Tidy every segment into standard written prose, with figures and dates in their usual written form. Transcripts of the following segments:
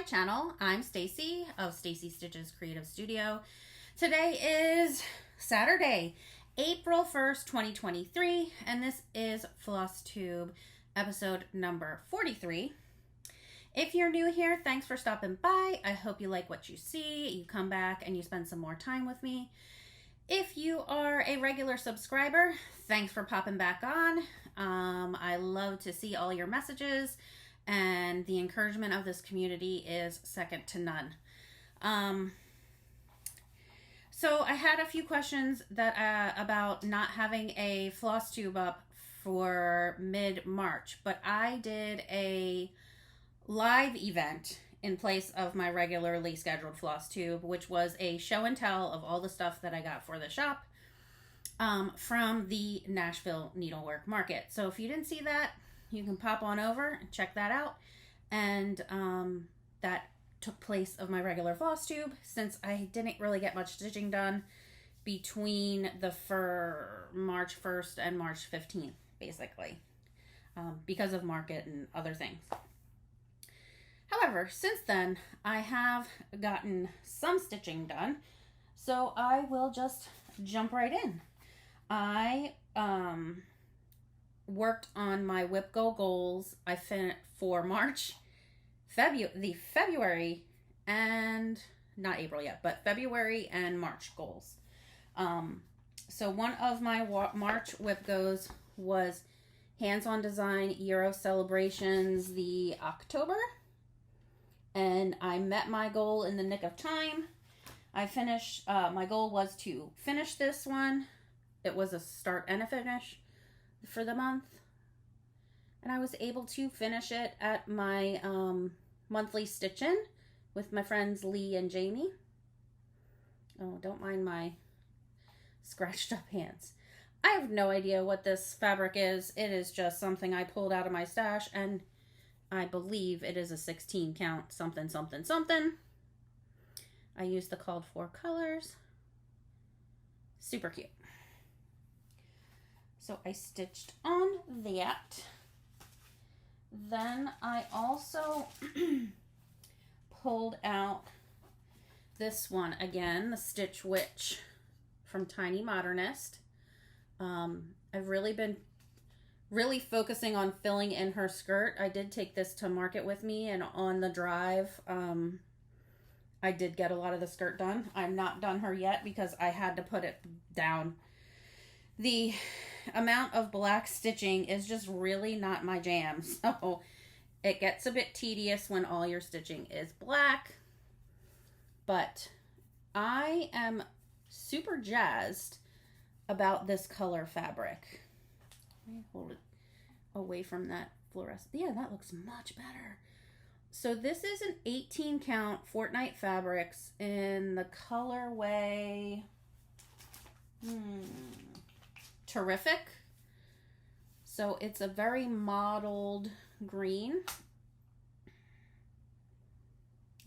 channel. I'm Stacie of Stacie Stitches Creative Studio. Today is Saturday, April 1st, 2023, and this is Flosstube episode number 43. If you're new here, thanks for stopping by. I hope you like what you see, you come back and you spend some more time with me. If you are a regular subscriber, thanks for popping back on. I love to see all your messages, and the encouragement of this community is second to none. So I had a few questions that about not having a Flosstube up for mid-March, but I did a live event in place of my regularly scheduled Flosstube, which was a show and tell of all the stuff that I got for the shop from the Nashville Needlework Market. So if you didn't see that, you can pop on over and check that out. And that took place of my regular Flosstube, since I didn't really get much stitching done between the March 1st and March 15th, basically, because of market and other things. However, since then, I have gotten some stitching done, so I will just jump right in. I worked on my Whip Go goals for March, February, and not April yet, but February and March goals. So one of my March Whip Goes was hands-on design Euro celebrations the October, and I met my goal in the nick of time. I finished, my goal was to finish this one. It was a start and a finish for the month, and I was able to finish it at my monthly stitch-in with my friends Lee and Jamie. Oh, don't mind my scratched up hands. I have no idea what this fabric is. It is just something I pulled out of my stash, and I believe it is a 16 count something something something. I used the called for colors. Super cute. So I stitched on that. Then I also pulled out this one again, the Stitch Witch from Tiny Modernist. I've really been focusing on filling in her skirt. I did take this to market with me, and on the drive, I did get a lot of the skirt done. I'm not done her yet because I had to put it down. The amount of black stitching is just really not my jam, so it gets a bit tedious when all your stitching is black, but I am super jazzed about this color fabric. Let me hold it away from that fluorescent. Yeah, that looks much better. So this is an 18 count Fortnite Fabrics in the colorway Terrific. So it's a very mottled green.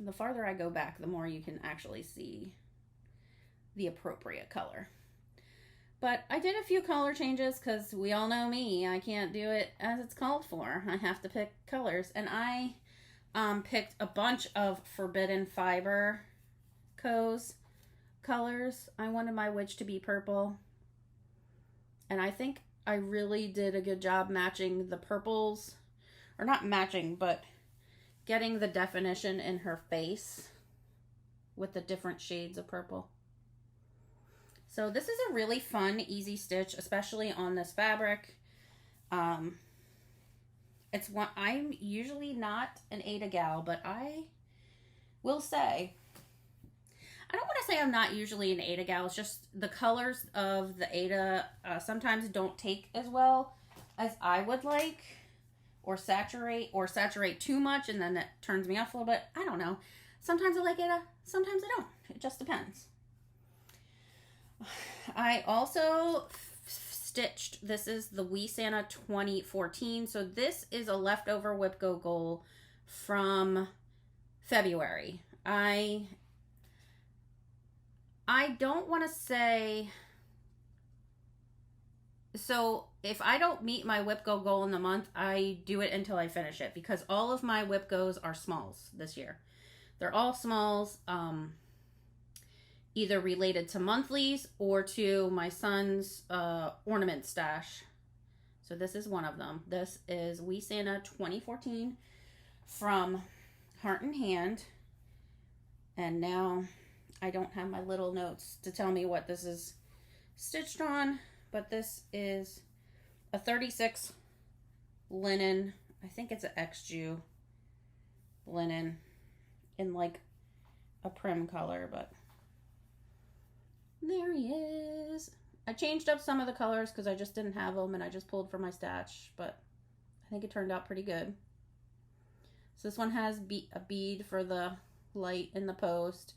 The farther I go back, the more you can actually see the appropriate color. But I did a few color changes because we all know me. I can't do it as it's called for. I have to pick colors. And I picked a bunch of Forbidden Fiber colors. I wanted my witch to be purple. And I think I really did a good job matching the purples. Or not matching, but getting the definition in her face with the different shades of purple. So this is a really fun, easy stitch, especially on this fabric. It's one, I'm usually not an Aida gal, but I will say, I don't want to say I'm not usually an Aida gal. It's just the colors of the Aida sometimes don't take as well as I would like, or saturate too much, and then it turns me off a little bit. I don't know. Sometimes I like Aida, sometimes I don't. It just depends. I also stitched, this is the Wee Santa 2014. So this is a leftover Whip Go goal from February. I don't want to say, so if I don't meet my Whip Go goal in the month, I do it until I finish it, because all of my Whip Goes are smalls this year. They're all smalls, either related to monthlies or to my son's ornament stash. So this is one of them. This is We Santa 2014 from Heart and Hand. And now I don't have my little notes to tell me what this is stitched on, but this is a 36 linen. I think it's an XJU linen in like a prim color, but there he is. I changed up some of the colors because I just didn't have them and I just pulled from my stash, but I think it turned out pretty good. So this one has a bead for the light in the post,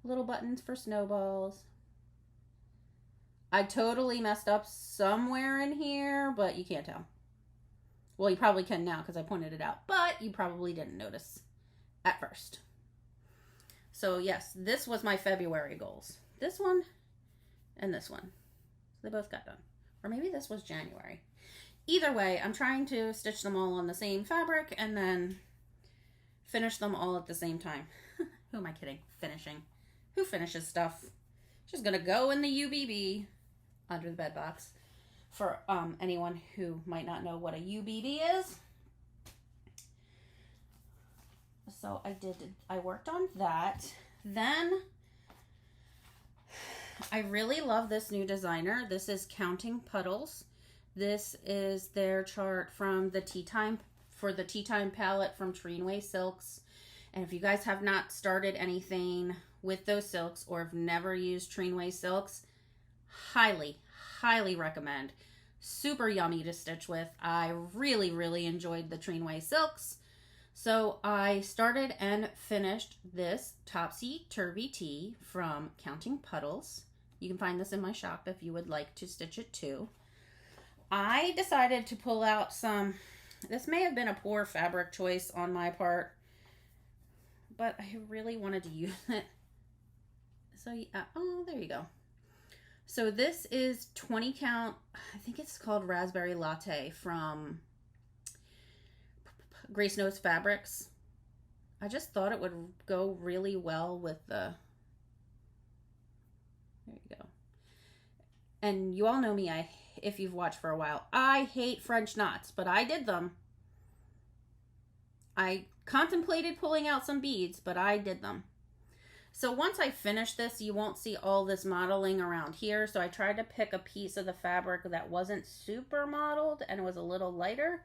little buttons for snowballs. I totally messed up somewhere in here, but you can't tell. Well, you probably can now because I pointed it out, but you probably didn't notice at first. So yes, this was my February goals. This one and this one. They both got done. Or maybe this was January. Either way, I'm trying to stitch them all on the same fabric and then finish them all at the same time. Who am I kidding? Finishing. Who finishes stuff? Just gonna go in the UBB under the bed box. For anyone who might not know what a UBB is. So I worked on that. Then I really love this new designer. This is Counting Puddles. This is their chart from the Tea Time palette from Treenway Silks. And if you guys have not started anything with those silks or have never used Treenway Silks, highly, highly recommend. Super yummy to stitch with. I really, really enjoyed the Treenway Silks. So I started and finished this Topsy Turvy Tee from Counting Puddles. You can find this in my shop if you would like to stitch it too. I decided to pull out some, this may have been a poor fabric choice on my part, but I really wanted to use it. So, oh, there you go. So this is 20 count, I think it's called Raspberry Latte from Grace Notes Fabrics. I just thought it would go really well with the, there you go. And you all know me, if you've watched for a while, I hate French knots, but I did them. I contemplated pulling out some beads, but I did them. So once I finish this, you won't see all this modeling around here. So I tried to pick a piece of the fabric that wasn't super modeled and was a little lighter.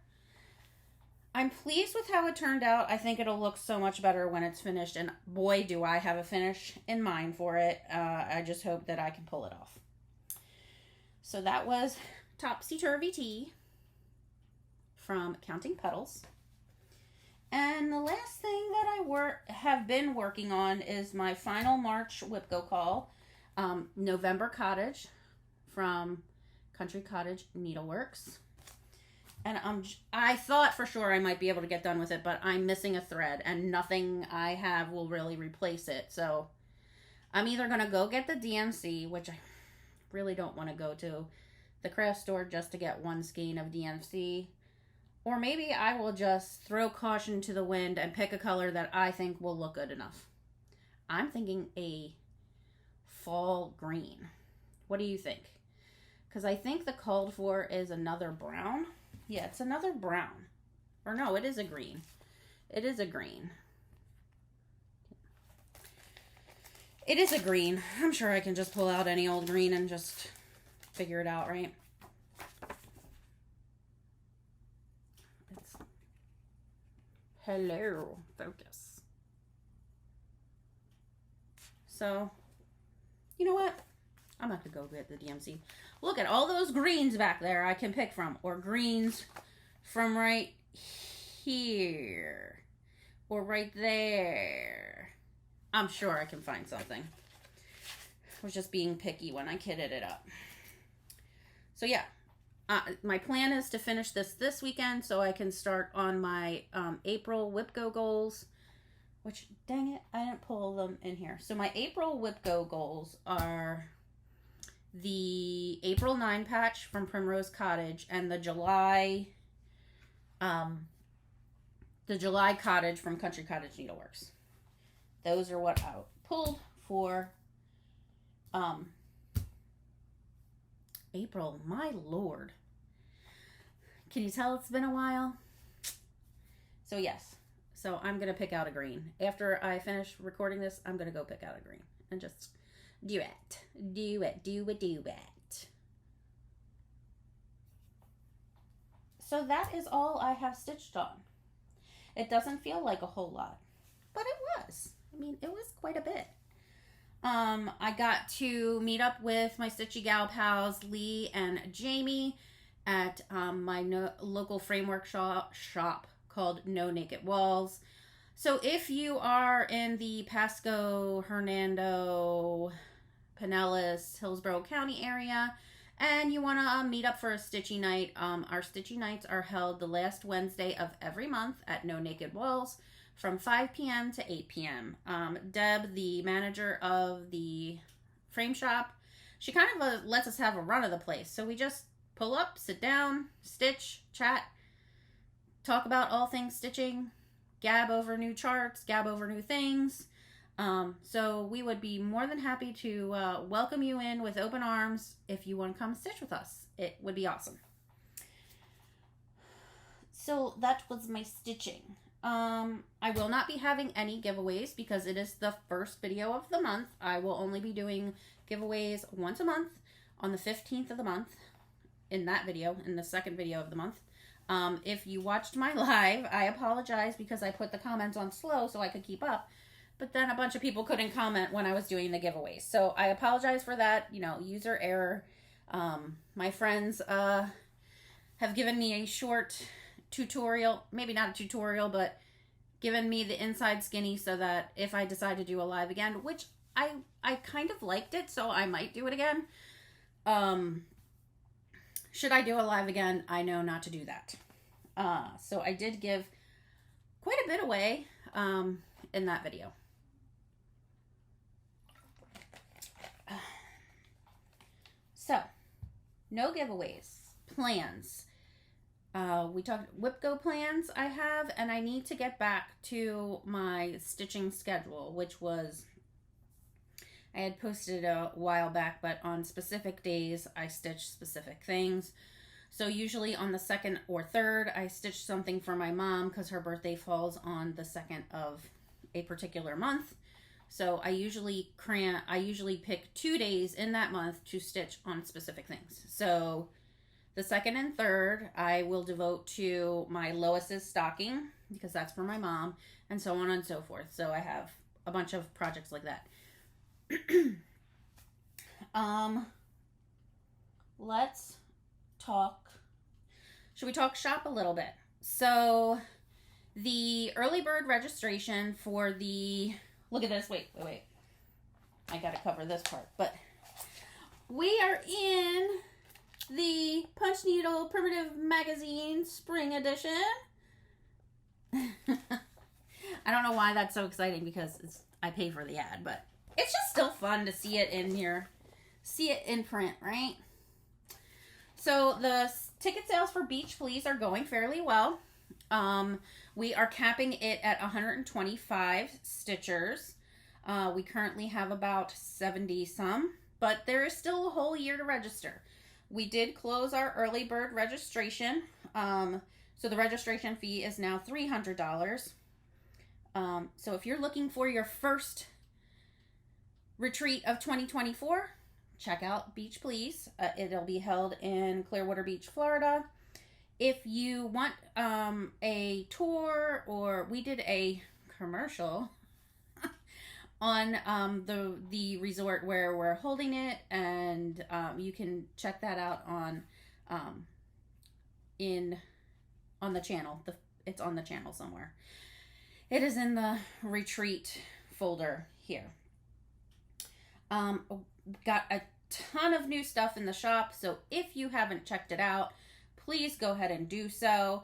I'm pleased with how it turned out. I think it'll look so much better when it's finished. And boy, do I have a finish in mind for it. I just hope that I can pull it off. So that was Topsy Turvy Tee from Counting Puddles. And the last thing that I have been working on is my final March Whip Go Call, November Cottage from Country Cottage Needleworks. And I thought for sure I might be able to get done with it, but I'm missing a thread and nothing I have will really replace it. So I'm either going to go get the DMC, which I really don't want to go to the craft store just to get one skein of DMC. Or maybe I will just throw caution to the wind and pick a color that I think will look good enough. I'm thinking a fall green. What do you think? Because I think the called for is another brown. Yeah, it's another brown. Or no, it is a green. It is a green. It is a green. I'm sure I can just pull out any old green and just figure it out, right? Hello, focus. So, you know what? I'm not gonna go get the DMC. Look at all those greens back there I can pick from. Or greens from right here. Or right there. I'm sure I can find something. I was just being picky when I kitted it up. So yeah. My plan is to finish this weekend so I can start on my April Whip Go goals, which, dang it, I didn't pull them in here. So my April Whip Go goals are the April 9 patch from Primrose Cottage and the July Cottage from Country Cottage Needleworks. those are what I pulled for April. My Lord. Can you tell it's been a while? So yes. So I'm going to pick out a green. After I finish recording this, I'm going to go pick out a green and just do it. Do it. So that is all I have stitched on. It doesn't feel like a whole lot, but it was. I mean, it was quite a bit. I got to meet up with my Stitchy Gal pals, Lee and Jamie, at my local framework shop called No Naked Walls. So if you are in the Pasco, Hernando, Pinellas, Hillsborough County area, and you want to meet up for a Stitchy Night, our Stitchy Nights are held the last Wednesday of every month at No Naked Walls from 5 p.m. to 8 p.m. Deb, the manager of the frame shop, she kind of lets us have a run of the place. So we just pull up, sit down, stitch, chat, talk about all things stitching, gab over new charts, gab over new things. So we would be more than happy to welcome you in with open arms if you want to come stitch with us. It would be awesome. So that was my stitching. I will not be having any giveaways because it is the first video of the month. I will only be doing giveaways once a month on the 15th of the month in that video, in the second video of the month. If you watched my live, I apologize because I put the comments on slow so I could keep up. But then a bunch of people couldn't comment when I was doing the giveaways. So I apologize for that, user error. My friends have given me a short tutorial, maybe not a tutorial, but given me the inside skinny so that if I decide to do a live again, which I kind of liked it, so I might do it again. Should I do a live again, I know not to do that. So I did give quite a bit away in that video. So, no giveaways. Plans. We talked WhipGo plans I have, and I need to get back to my stitching schedule, which was, I had posted a while back, but on specific days, I stitch specific things. So usually on the 2nd or 3rd, I stitch something for my mom because her birthday falls on the 2nd of a particular month. So I usually pick 2 days in that month to stitch on specific things. So the 2nd and 3rd, I will devote to my Lois's stocking because that's for my mom, and so on and so forth. So I have a bunch of projects like that. Let's talk. Should we talk shop a little bit? So the early bird registration for the, look at this, wait. I gotta cover this part, but we are in the Punch Needle Primitive Magazine Spring Edition. I don't know why that's so exciting because I pay for the ad, but it's just still fun to see it in here, see it in print, right? So the ticket sales for Beach Fleas are going fairly well. We are capping it at 125 stitchers. We currently have about 70 some, but there is still a whole year to register. We did close our early bird registration. So the registration fee is now $300. So if you're looking for your first retreat of 2024, check out Beach Please. It'll be held in Clearwater Beach, Florida. If you want a tour, or we did a commercial on the resort where we're holding it, and you can check that out on the channel. It's on the channel somewhere. It is in the retreat folder here. Got a ton of new stuff in the shop, so if you haven't checked it out, please go ahead and do so.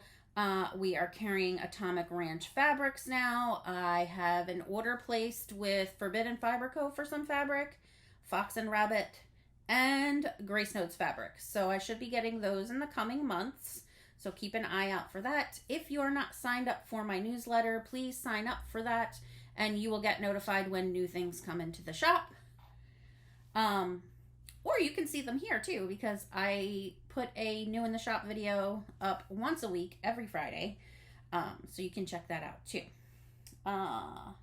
We are carrying Atomic Ranch fabrics now. I have an order placed with Forbidden Fiber Co. for some fabric, Fox and Rabbit, and Grace Notes fabric. So I should be getting those in the coming months. So keep an eye out for that. If you're not signed up for my newsletter, please sign up for that and you will get notified when new things come into the shop. Or you can see them here too, because I put a new in the shop video up once a week, every Friday. So you can check that out too. I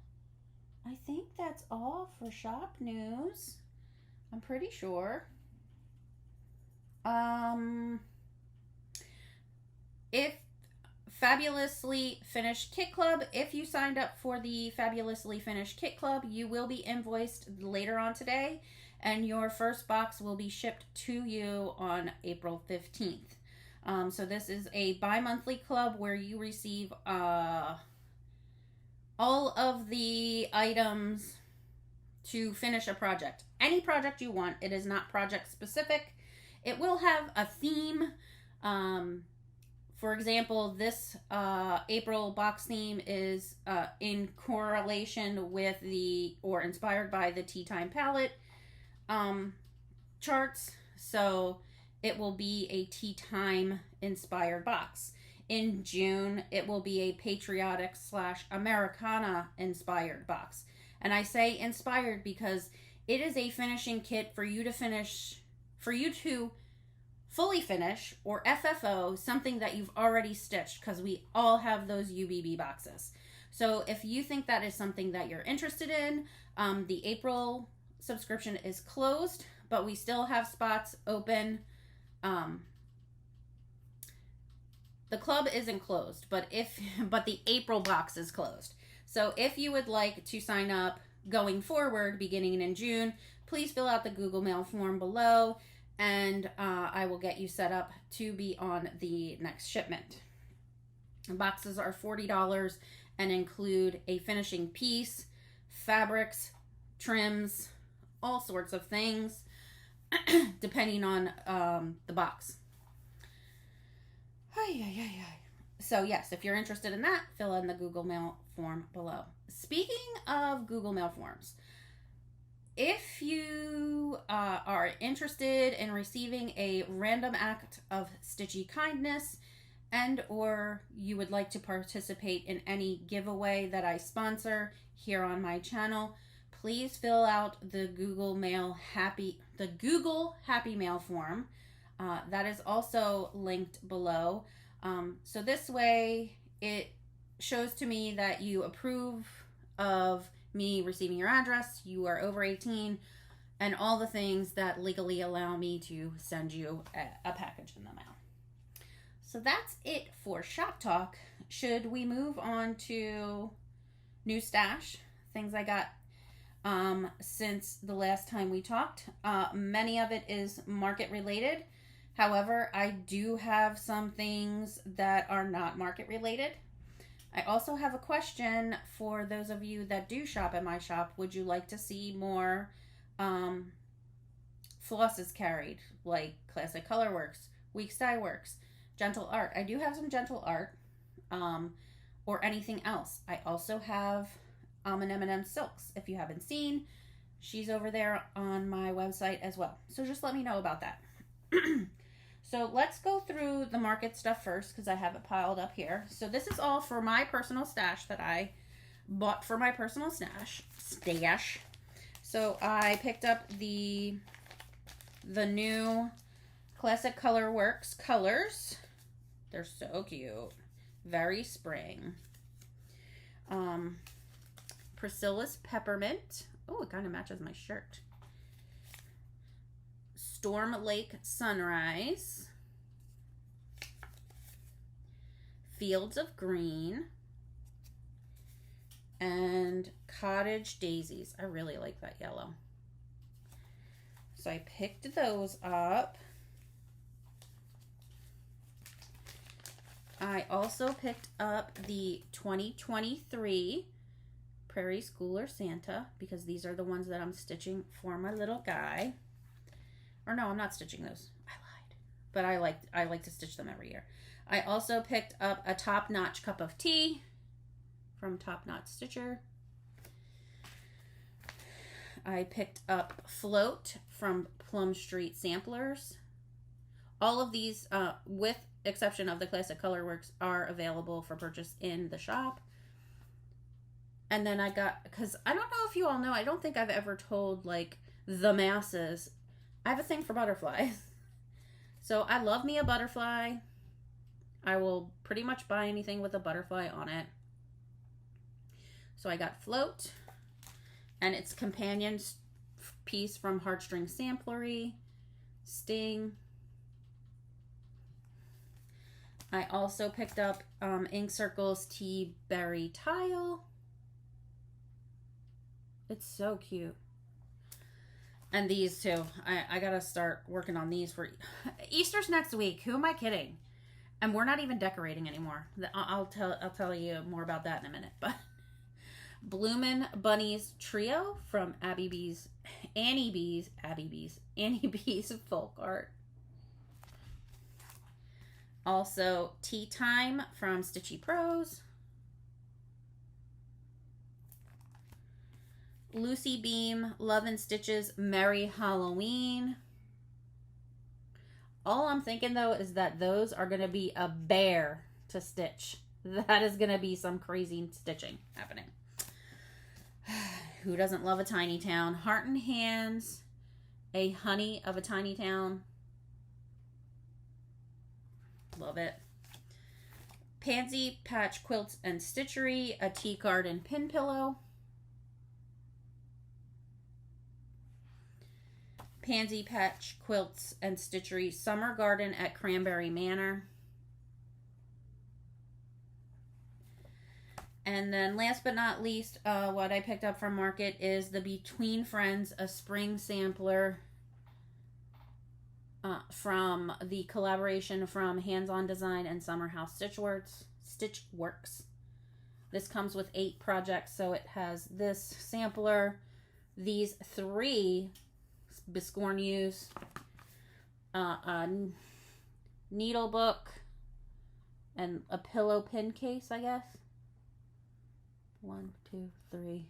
think that's all for shop news. I'm pretty sure. If Fabulously Finished Kit Club, if you signed up for the Fabulously Finished Kit Club, you will be invoiced later on today, and your first box will be shipped to you on April 15th. So this is a bi-monthly club where you receive all of the items to finish a project. Any project you want. It is not project specific. It will have a theme. For example, this April box theme is in correlation with or inspired by the Tea Time palette charts. So it will be a tea time inspired box. In June, it will be a patriotic / Americana inspired box. And I say inspired because it is a finishing kit for you to fully finish, or FFO, something that you've already stitched, because we all have those UBB boxes. So if you think that is something that you're interested in, the April subscription is closed, but we still have spots open. The club isn't closed, but the April box is closed. So if you would like to sign up going forward, beginning in June, please fill out the Google Mail form below, and I will get you set up to be on the next shipment. The boxes are $40 and include a finishing piece, fabrics, trims, all sorts of things, depending on the box. So yes, if you're interested in that, fill in the Google Mail form below. Speaking of Google Mail forms, if you are interested in receiving a random act of stitchy kindness, and or you would like to participate in any giveaway that I sponsor here on my channel, please fill out the Google Happy Mail form. That is also linked below. So this way it shows to me that you approve of me receiving your address, you are over 18, and all the things that legally allow me to send you a package in the mail. So that's it for shop talk. Should we move on to new stash? Things I got since the last time we talked. Many of it is market related. However, I do have some things that are not market related. I also have a question for those of you that do shop at my shop. Would you like to see more flosses carried, like Classic Colorworks, Weeks Dye Works, Gentle Art? I do have some Gentle Art, or anything else. I also have an M&M Silks. If you haven't seen, she's over there on my website as well. So just let me know about that. So let's go through the market stuff first, because I have it piled up here. So this is all for my personal stash that I bought for my personal stash. So I picked up the new Classic Colorworks colors. They're so cute. Very spring. Priscilla's Peppermint. Oh, it kind of matches my shirt. Storm Lake Sunrise, Fields of Green, and Cottage Daisies. I really like that yellow. So I picked those up. I also picked up the 2023 Prairie Schooler Santa, because these are the ones that I'm stitching for my little guy. Or no, I'm not stitching those. I lied. But I like to stitch them every year. I also picked up a Top Notch Cup of Tea from Top Notch Stitcher. I picked up Float from Plum Street Samplers. All of these, with exception of the Classic Colorworks, are available for purchase in the shop. And then I got, because I don't know if you all know, I don't think I've ever told like the masses, I have a thing for butterflies. So I love me a butterfly. I will pretty much buy anything with a butterfly on it. So I got Float and its companion piece from Heartstring Samplery, Sting. I also picked up Ink Circle's Tea Berry Tile. It's so cute. And these two. I gotta start working on these for Easter's next week. Who am I kidding? And we're not even decorating anymore. I'll tell you more about that in a minute. But Bloomin' Bunnies Trio from Annie B's Folk Art. Also Tea Time from Stitchy Pros. Lucy Beam Love and Stitches Merry Halloween. All I'm thinking though is that those are going to be a bear to stitch. That is going to be some crazy stitching happening. Who doesn't love a tiny town? Heart and Hands, a honey of a tiny town. Love it. Pansy Patch Quilts and Stitchery, a tea garden pin pillow. Pansy Patch Quilts and Stitchery, Summer Garden at Cranberry Manor. And then last but not least, what I picked up from Market is the Between Friends, a spring sampler from the collaboration from Hands On Design and Summer House Stitchworks. This comes with 8 projects, so it has this sampler, these 3 Biscornues, a needle book, and a pillow pin case, I guess. 1, 2, 3,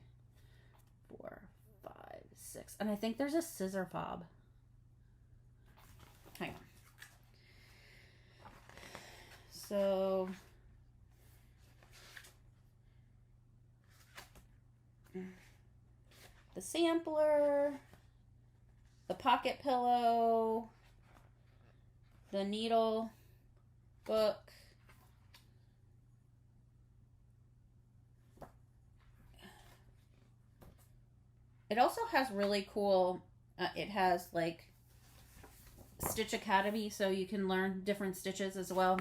4, 5, 6. And I think there's a scissor fob. Hang on. So the sampler, the pocket pillow, the needle book, it also has really cool, it has like Stitch Academy, so you can learn different stitches as well.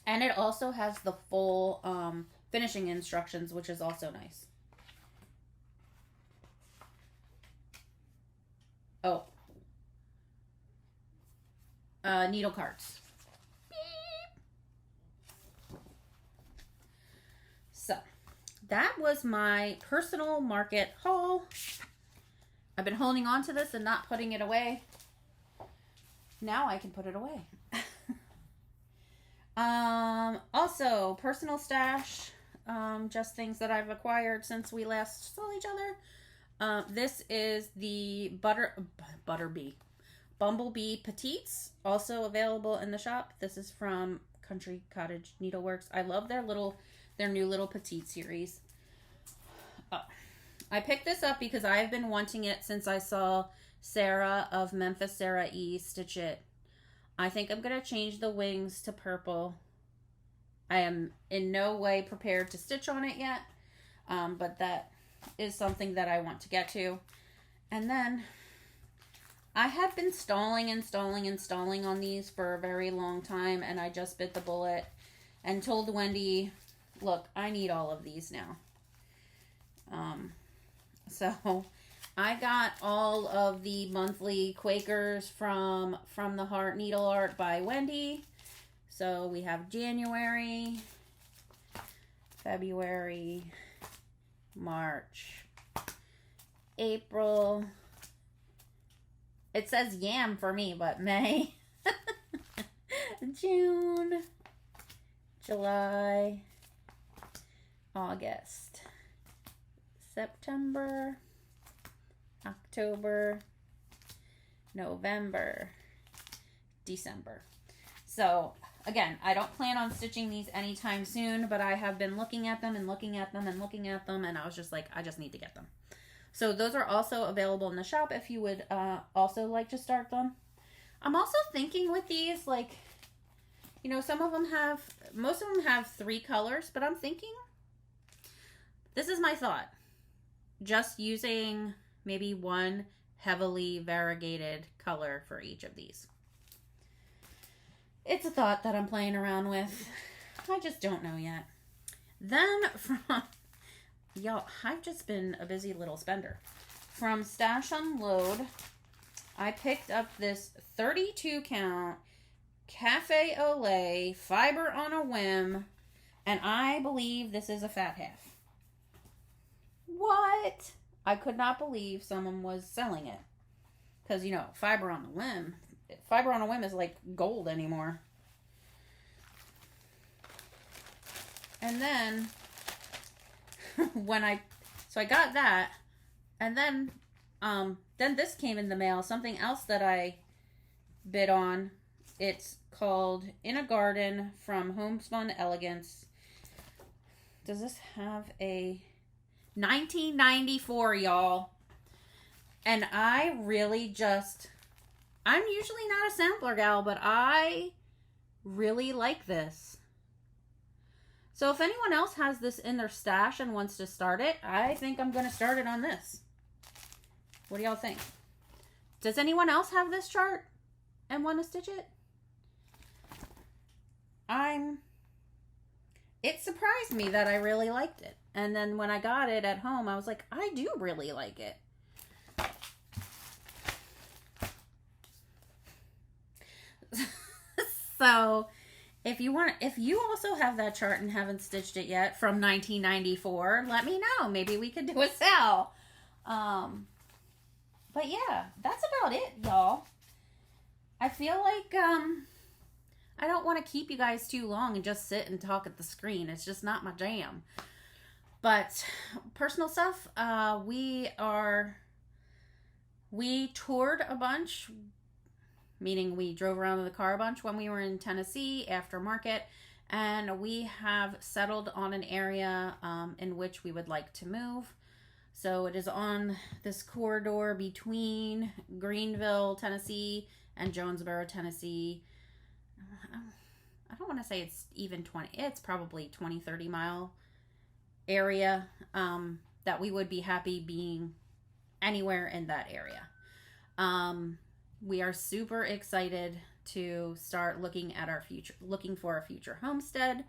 And it also has the full finishing instructions, which is also nice. Oh. Needle cards. Beep. So, that was my personal Market haul. I've been holding on to this and not putting it away. Now I can put it away. Also, personal stash. Just things that I've acquired since we last saw each other. This is the Bumblebee Petites, also available in the shop. This is from Cottage Needleworks. I love their new little petite series. I picked this up because I've been wanting it since I saw Sarah of Memphis Sarah E stitch it. I think I'm going to change the wings to purple. I am in no way prepared to stitch on it yet, but that is something that I want to get to. And then I have been stalling on these for a very long time, and I just bit the bullet and told Wendy, look, I need all of these now. So I got all of the monthly Quakers from the Heart Needle Art by Wendy. So we have January, February, March, April. It says yam for me, but May, June, July, August, September, October, November, December. So again, I don't plan on stitching these anytime soon, but I have been looking at them and looking at them and looking at them, and I was just like, I just need to get them. So those are also available in the shop if you would also like to start them. I'm also thinking with these, like, you know, most of them have 3 colors, but I'm thinking, this is my thought, just using maybe one heavily variegated color for each of these. It's a thought that I'm playing around with. I just don't know yet. Then from, y'all, I've just been a busy little spender. From Stash Unload, I picked up this 32 count Cafe au lait fiber on a whim, and I believe this is a fat half. What? I could not believe someone was selling it. Because, you know, fiber on a whim is like gold anymore. And then, so I got that, and then this came in the mail, something else that I bid on. It's called In a Garden from Homespun Elegance. Does this have a 1994, y'all? And I really I'm usually not a sampler gal, but I really like this. So if anyone else has this in their stash and wants to start it, I think I'm going to start it on this. What do y'all think? Does anyone else have this chart and want to stitch it? It surprised me that I really liked it. And then when I got it at home, I was like, I do really like it. So if you also have that chart and haven't stitched it yet from 1994, let me know. Maybe we could do a sale. But yeah, that's about it, y'all. I feel like I don't want to keep you guys too long and just sit and talk at the screen. It's just not my jam. But personal stuff, we toured a bunch, meaning we drove around in the car a bunch when we were in Tennessee after market, and we have settled on an area in which we would like to move. So it is on this corridor between Greenville, Tennessee and Jonesboro, Tennessee. I don't want to say it's even 20, it's probably 20, 30 mile area that we would be happy being anywhere in that area. We are super excited to start looking for a future homestead.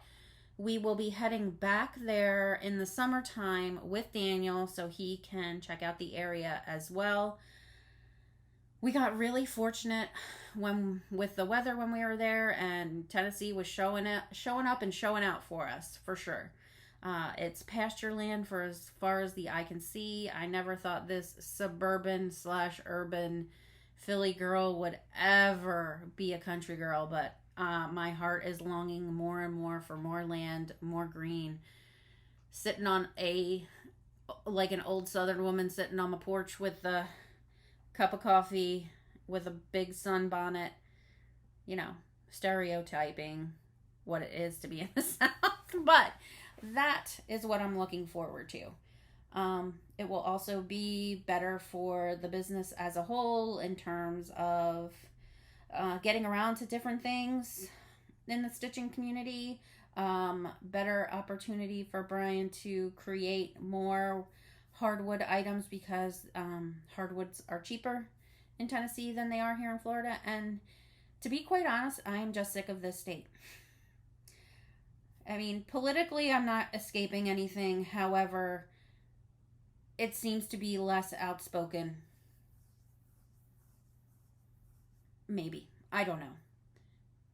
We will be heading back there in the summertime with Daniel so he can check out the area as well. We got really fortunate with the weather when we were there, and Tennessee was showing up and showing out for us, for sure. It's pasture land for as far as the eye can see. I never thought this suburban/urban Philly girl would ever be a country girl, but my heart is longing more and more for more land, more green. Sitting on like an old Southern woman sitting on the porch with a cup of coffee with a big sunbonnet, you know, stereotyping what it is to be in the South. But that is what I'm looking forward to. It will also be better for the business as a whole in terms of getting around to different things in the stitching community. Better opportunity for Brian to create more hardwood items because hardwoods are cheaper in Tennessee than they are here in Florida. And to be quite honest, I am just sick of this state. I mean, politically, I'm not escaping anything. However, it seems to be less outspoken. Maybe. I don't know.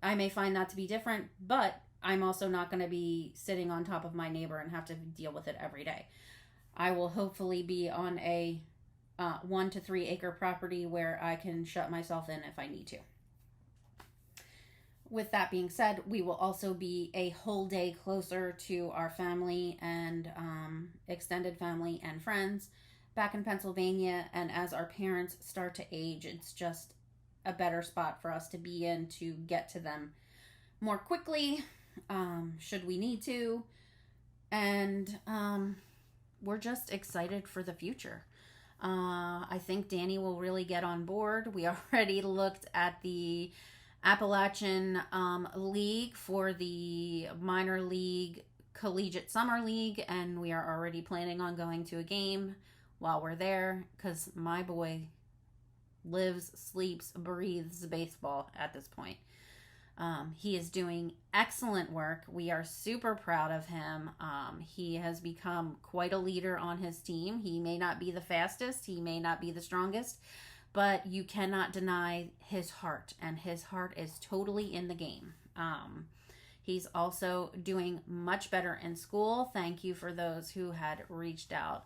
I may find that to be different, but I'm also not going to be sitting on top of my neighbor and have to deal with it every day. I will hopefully be on a 1 to 3 acre property where I can shut myself in if I need to. With that being said, we will also be a whole day closer to our family and extended family and friends back in Pennsylvania. And as our parents start to age, it's just a better spot for us to be in to get to them more quickly, should we need to. And we're just excited for the future. I think Danny will really get on board. We already looked at the Appalachian League for the minor league collegiate summer league, and we are already planning on going to a game while we're there, because my boy lives, sleeps, breathes baseball at this point. He is doing excellent work. We are super proud of him. He has become quite a leader on his team. He may not be the fastest, he may not be the strongest, but you cannot deny his heart, and his heart is totally in the game. He's also doing much better in school. Thank you for those who had reached out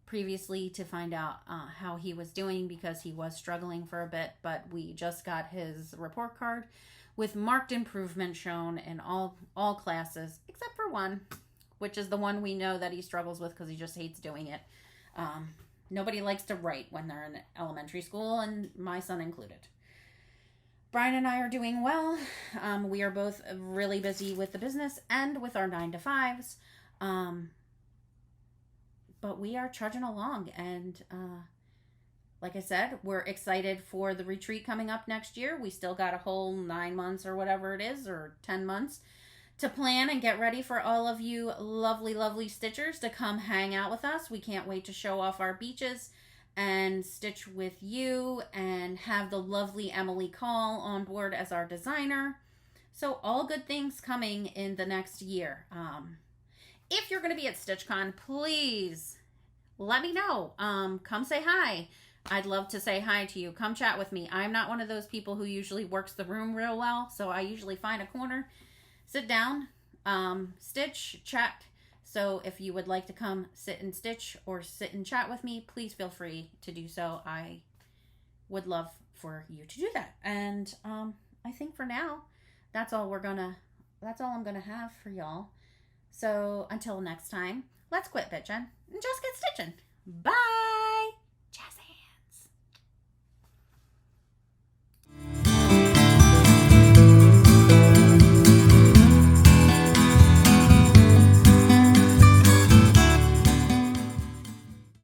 previously to find out how he was doing, because he was struggling for a bit, but we just got his report card with marked improvement shown in all classes except for one, which is the one we know that he struggles with because he just hates doing it. Nobody likes to write when they're in elementary school, and my son included. Brian and I are doing well. We are both really busy with the business and with our 9-to-5s. But we are trudging along, and like I said, we're excited for the retreat coming up next year. We still got a whole 9 months or whatever it is, or 10 months to plan and get ready for all of you lovely, lovely stitchers to come hang out with us. We can't wait to show off our beaches and stitch with you and have the lovely Emily Call on board as our designer. So all good things coming in the next year. If you're going to be at StitchCon, please let me know. Come say hi. I'd love to say hi to you. Come chat with me. I'm not one of those people who usually works the room real well, so I usually find a corner, sit down, stitch, chat. So if you would like to come sit and stitch or sit and chat with me, please feel free to do so. I would love for you to do that. And I think for now, that's all I'm gonna have for y'all. So until next time, let's quit bitching and just get stitching. Bye!